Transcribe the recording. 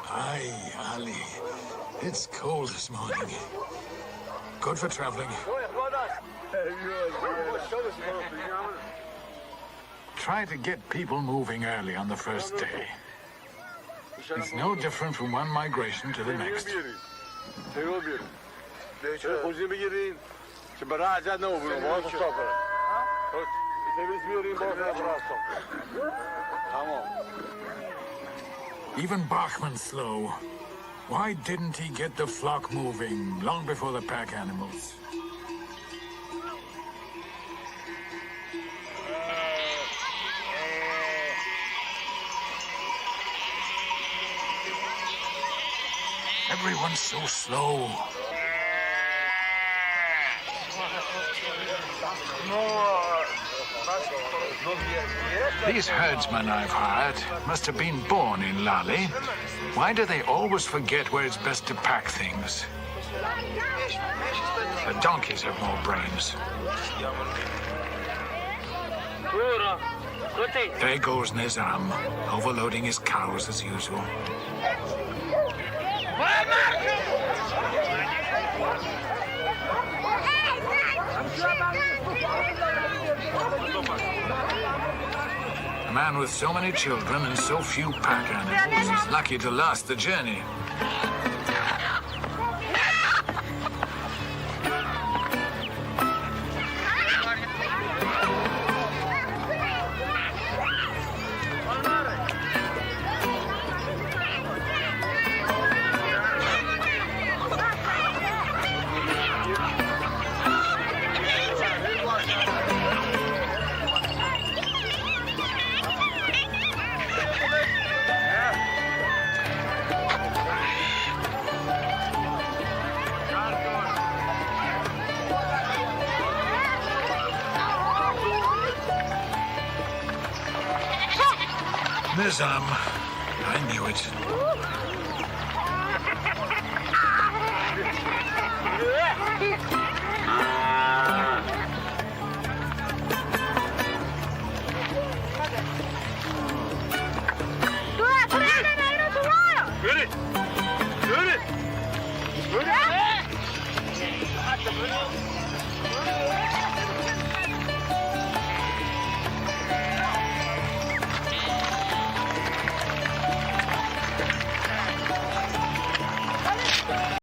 Hi, Ali. It's cold this morning. Good for traveling. Try to get people moving early on the first day. It's no different from one migration to the next. Even Bachman's slow. Why didn't he get the flock moving long before the pack animals? Everyone's so slow. These herdsmen I've hired must have been born in Lali. Why do they always forget where it's best to pack things? The donkeys have more brains. There goes Nizam, overloading his cows as usual. A man with so many children and so few pack animals is lucky to last the journey. Nizam, I knew it.